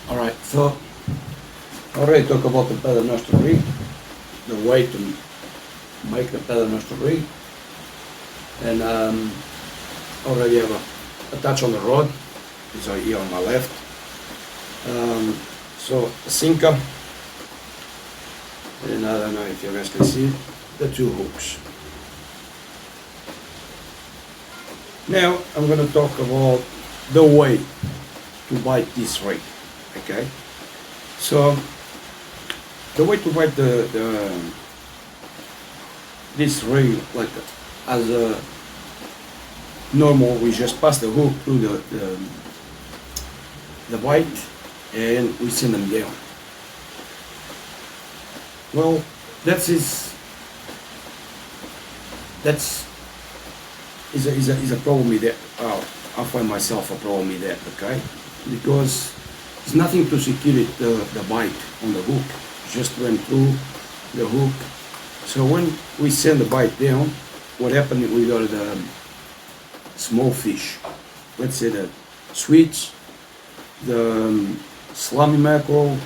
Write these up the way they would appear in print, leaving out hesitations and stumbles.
Alright, so I already talked about the paternoster rig, the way to make the paternoster rig, and already have a touch on the rod, it's here on my left. So a sinker, and I don't know if you guys can see the two hooks. Now I'm going to talk about the way to bite this rig. Okay, so the way to bite this rig, like as a normal, we just pass the hook through the bite and we send them down. Well, that's a problem with that. I find myself a problem with that, okay? Because there's nothing to secure it, the bite on the hook. Just went through the hook. So when we send the bite down, what happened, we got the small fish. Let's say the sweets, the slimy mackerel,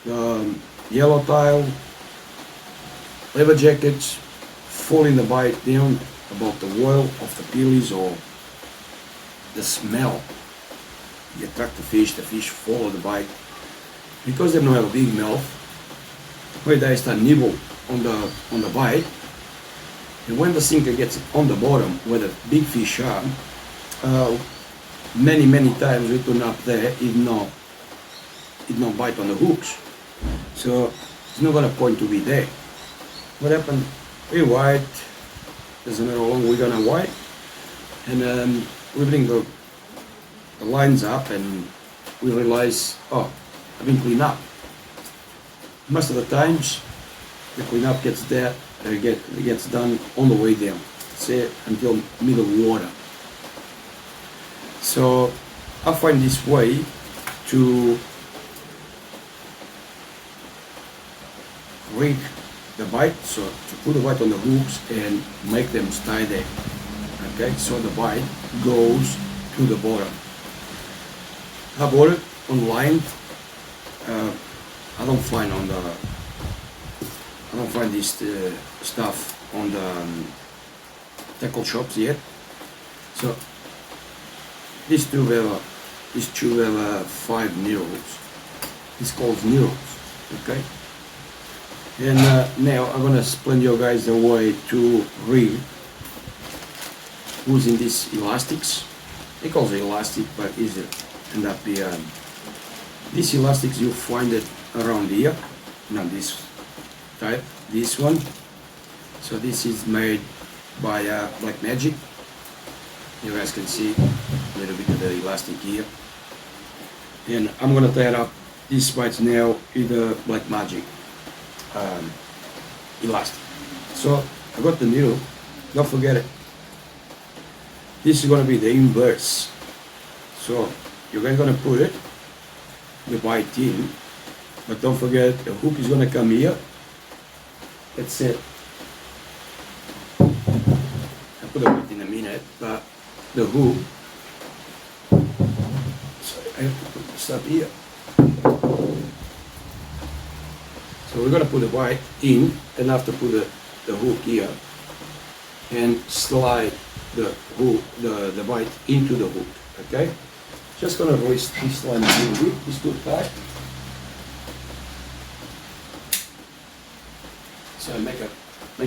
the yellow tile, leather jackets, falling the bite down about the oil of the peelies or the smell. You attract the fish follow the bite. Because they don't have a big mouth, where they start nibble on the bite, and when the sinker gets on the bottom where the big fish are, many times we turn up there, it not bite on the hooks. So it's not gonna point to be there. What happened? We white, doesn't matter how long we're gonna white, and we bring the lines up and we realize, oh, I've been cleaned up. Most of the times the cleanup gets there, gets done on the way down, say until middle water. So I find this way to rig the bite, so to put the bite on the hooks and make them stay there. Okay, so the bite goes to the bottom. I bought it online. I don't find this stuff on the tackle shops yet. So these two have 5 needles. It's called needles. Okay. And now I'm gonna explain you guys the way to rig using these elastics. They call it elastic, but it's end up being these elastics, you find it around here. Now this type, this one. So this is made by Black Magic. You guys can see a little bit of the elastic here. And I'm gonna tie up these bites now with the Black Magic elastic. So I got the needle. Don't forget it. This is gonna be the inverse. So you're gonna put it, the bite in, but don't forget the hook is gonna come here. That's it. I'll put it in a minute, but the hook, sorry, I have to put this up here. So we're gonna put the bite in, and have to put the hook here, and slide the hook, the bite into the hook, okay? Just gonna release this line a little bit, it's too tight. So make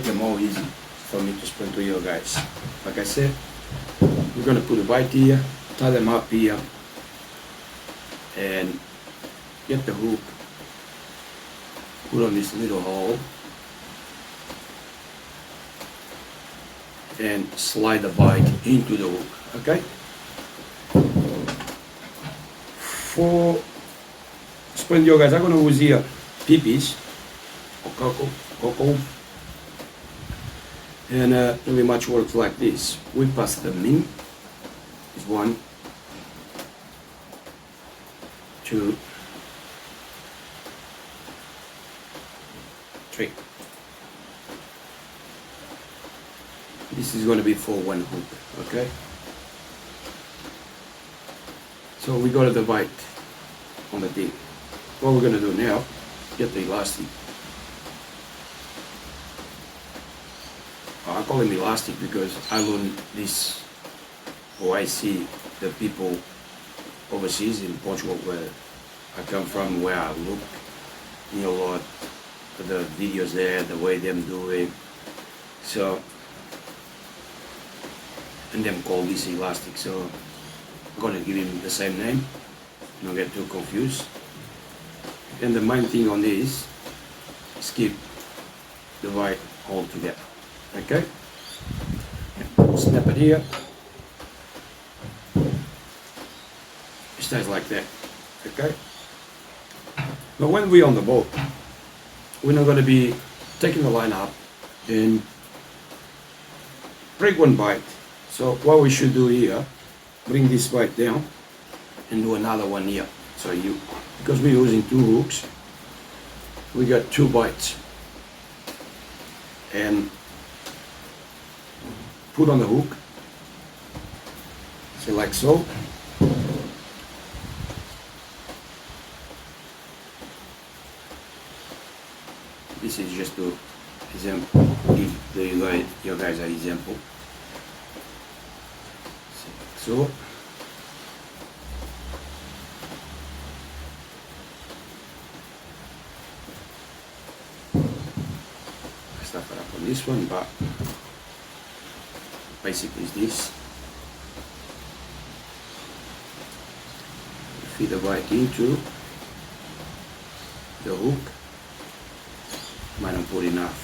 it more easy for me to explain to you guys. Like I said, we're gonna put the bite here, tie them up here, and get the hook, put on this little hole, and slide the bite into the hook, okay? For explain to you guys, I'm gonna use here peepees or cockle, and pretty much works like this. We pass them in. Is 1, 2, 3. This is going to be for one hook, okay? So we go to the bite. on the thing. What we're gonna do now, get the elastic. I call him elastic because I learned this, or I see the people overseas in Portugal where I come from, where I look, you know, a lot of the videos there, the way them do it. So, and them call this elastic. So I'm gonna give him the same name, don't get too confused. And the main thing on this is keep the white all together. Okay? Snap it here. It stays like that. Okay? But when we're on the boat, we're not going to be taking the line up and break one bite. So what we should do here, bring this bite down and do another one here. So because we're using 2 hooks, we got 2 bites. And put on the hook, so like so. This is just to give your guys an example. So. Stuff it up on this one, but basically is this. Feed the bite into the hook. Might not put enough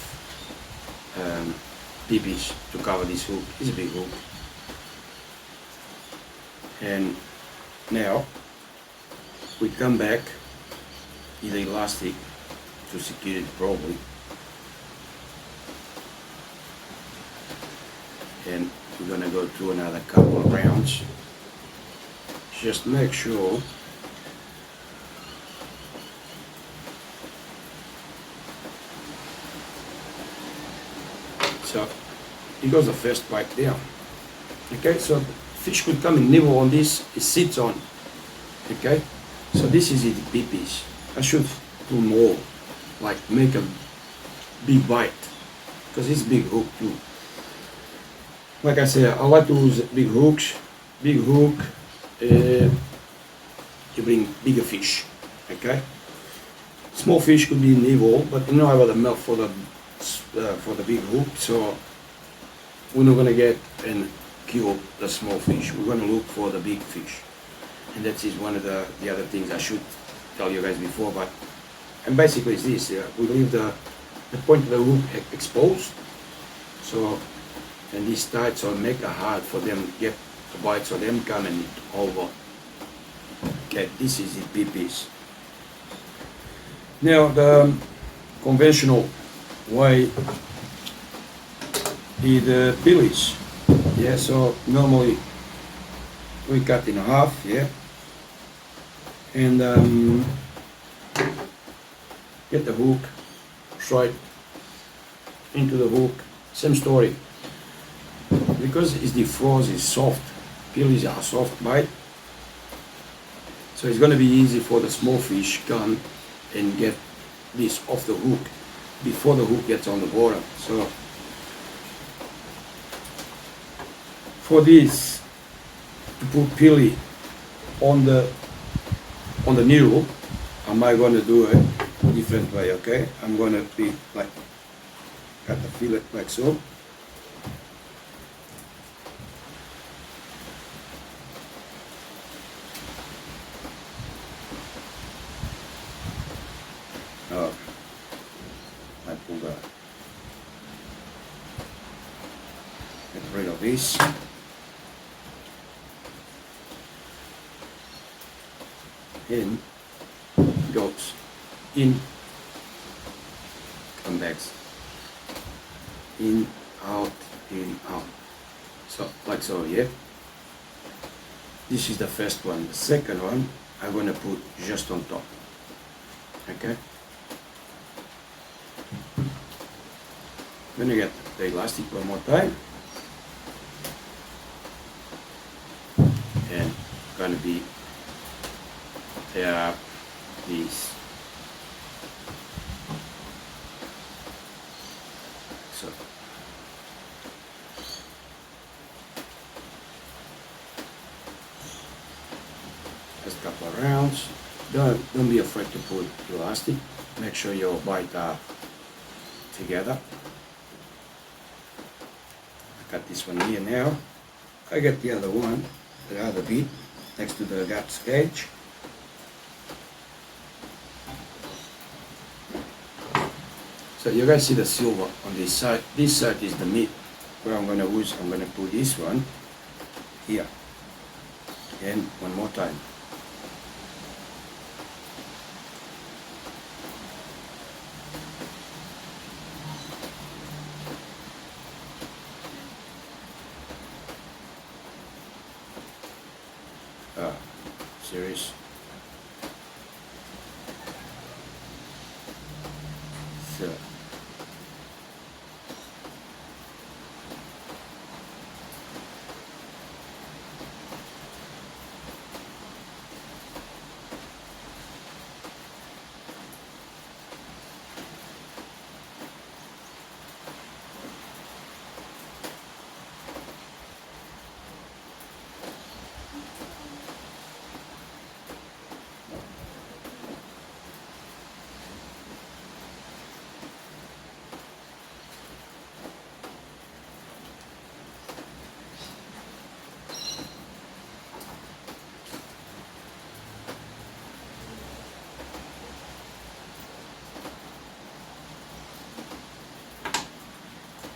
PPs to cover this hook. It's a big hook. And now we come back with the elastic to secure it properly. And we're gonna go through another couple of rounds. Just make sure so it goes the first bite down. Okay, so fish could come and nibble on this, it sits on. Okay, so this is it, PPs. I should do more, like make a big bite, because it's big hook too. Like I said, I like to use big hooks. Big hook, you bring bigger fish. Okay. Small fish could be nibble, but you know I got a mouth for the big hook, so we're not gonna get and kill the small fish. We're gonna look for the big fish, and that is one of the other things I should tell you guys before. But and basically it's this: we leave the point of the hook exposed, so. And this tight, so make it hard for them to get the bite, so them coming over. Okay, this is the PPs. Now the conventional way is the pillies. Yeah, so normally we cut in half, yeah, and get the hook straight into the hook. Same story. Because it's defrost, it's soft. Pillies are soft bite, so it's going to be easy for the small fish come and get this off the hook before the hook gets on the bottom. So for this, to put pilly on the needle, am I going to do it a different way? Okay, I'm going to be like cut the fillet like so. I pull the get rid of this. In goes in, come back, in, out, so like so, yeah. This is the first one. The second one I'm going to put just on top. Okay, I'm going to get the elastic one more time, and going to be this. So just a couple of rounds. Don't be afraid to put elastic. Make sure your bite are together. I got this one here now. I got the other one, the other bit next to the gut edge. So you guys see the silver on this side. This side is the meat. Where I'm gonna use, I'm gonna put this one here. And one more time. Serious. So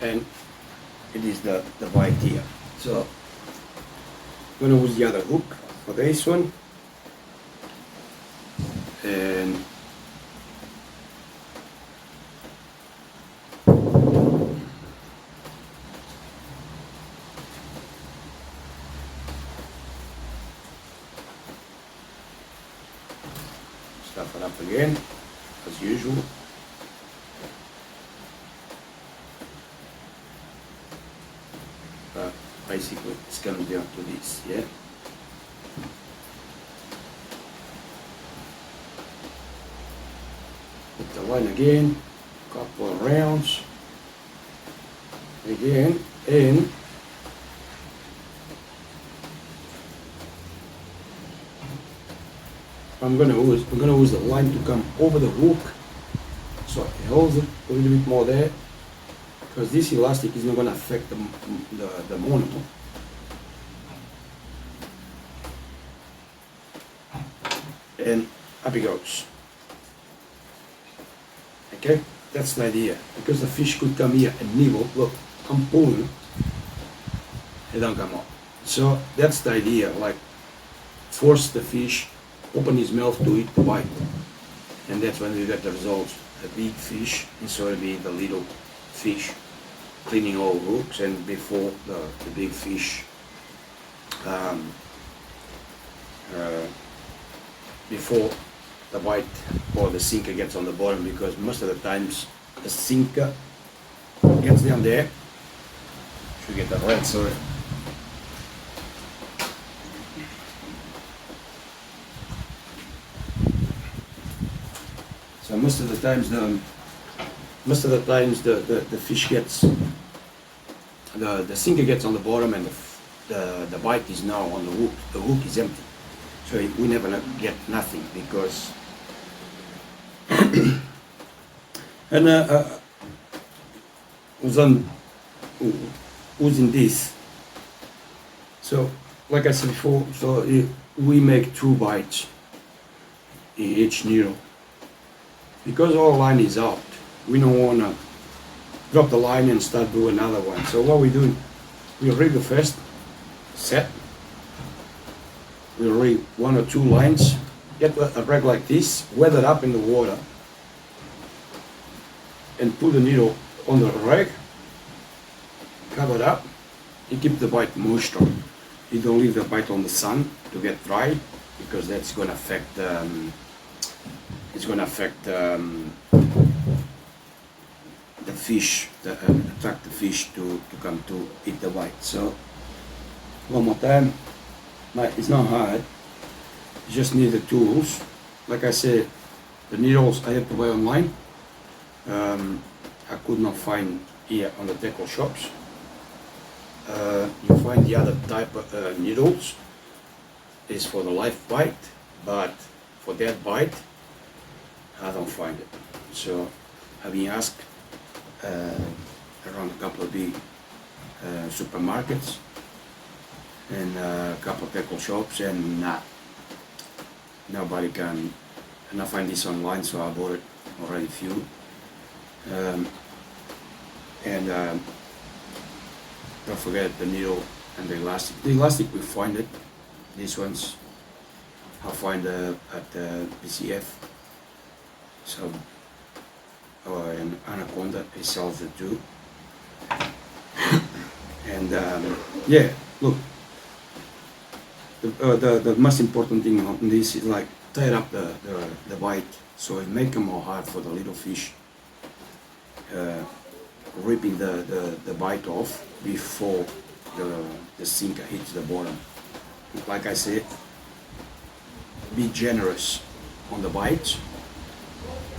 and it is the bite here. So I'm gonna use the other hook for this one, and stuff it up again as usual. Basically it's comes down to this, yeah. Put the line again, couple of rounds again, and I'm gonna use the line to come over the hook, so it holds it a little bit more there, because this elastic is not going to affect the monitor. And up it goes. Okay, that's the idea, because the fish could come here and nibble. Look, I'm pulling, it don't come up. So that's the idea, like force the fish, open his mouth to eat the bite, and that's when we get the results. The big fish instead of the little fish, cleaning all hooks, and before the big fish, before the bite or the sinker gets on the bottom, because most of the times the sinker gets down there. Should get that right, sorry. So most of the times the fish gets, the sinker gets on the bottom, and the bite is now on the hook. The hook is empty, so we never get nothing, because and using this. So like I said before, so we make 2 bites in each needle. Because our line is out, we don't want to drop the line and start doing another one. So what we do, we rig the first set, we rig 1 or 2 lines, get a rag like this, weather up in the water, and put the needle on the rag, cover it up, you keep the bite moisture. You don't leave the bite on the sun to get dry, because that's going to affect the fish, attract the fish to come to eat the bite. So one more time, it's not hard, you just need the tools like I said, the needles I had to buy online. I could not find here on the tackle shops. You find the other type of needles is for the live bite, but for that bite, I don't find it. So I've been asked around a couple of big supermarkets and a couple of tackle shops, and nobody can. And I find this online, so I bought it already few. Don't forget the needle and the elastic. The elastic we find it. These ones I find at PCF. So or an Anaconda, it sells it too. And yeah, look. The most important thing on this is like tie up the bite, so it make it more hard for the little fish. Ripping the bite off before the sinker hits the bottom. Like I said, be generous on the bites,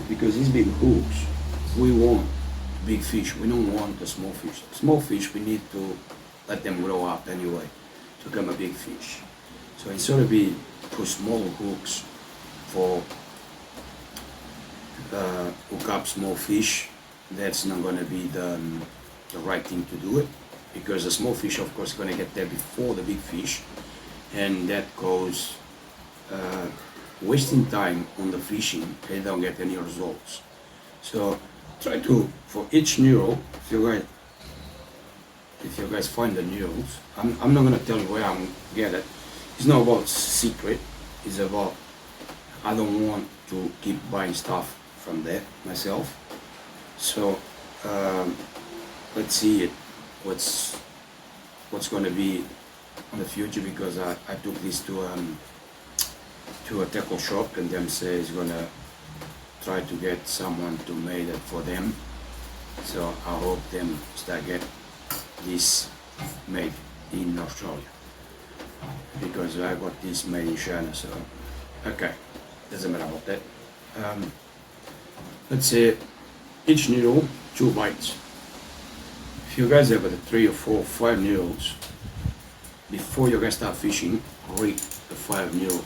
because these big hooks, we want big fish, we don't want the small fish. Small fish, we need to let them grow up anyway to become a big fish. So instead of be put small hooks for hook up small fish, that's not going to be the right thing to do it, because the small fish of course is going to get there before the big fish, and that goes wasting time on the fishing, they don't get any results. So try to, for each needle, if you guys find the needles, I'm not going to tell you where I'm get it. It's not about secret, it's about I don't want to keep buying stuff from there myself. So let's see what's going to be in the future, because I took this to a tackle shop, and them say it's gonna try to get someone to make it for them. So I hope them start get this made in Australia, because I got this made in China. So okay, doesn't matter about that. Let's say each needle 2 bites. If you guys have 3 or 4 or 5 needles, before you guys start fishing, rate the 5 needles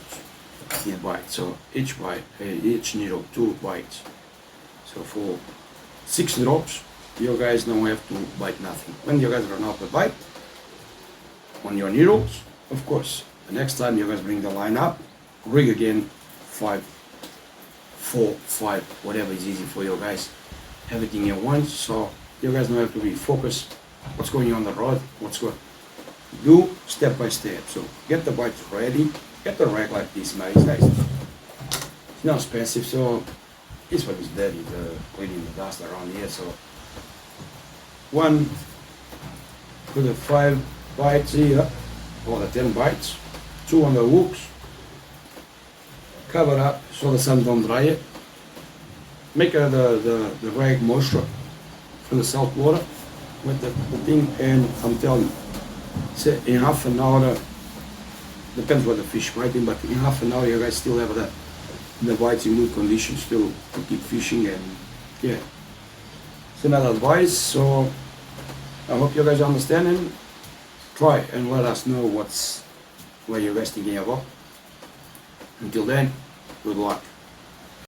each bite. So each bite, each needle 2 bites. So for 6 drops, you guys don't have to bite nothing. When you guys run out of bite on your needles, of course, the next time you guys bring the line up, rig again 5, 4, 5, whatever is easy for you guys. Everything at once, so you guys don't have to be focused what's going on the rod, what's going. Do step by step. So get the bites ready, get the rag like this, man. It's nice. It's not expensive, so this one is dirty, cleaning the dust around here. So one, put the 5 bites here, or the 10 bites, 2 on the hooks, cover up so the sun don't dry it. Make the rag moisture from the salt water with the thing, and I'm telling you, say in half an hour, depends what the fish biting, but in half an hour you guys still have the bites in good condition still to keep fishing. And yeah, it's another advice. So I hope you guys understand, and try and let us know what you guys thinking about. Until then, good luck.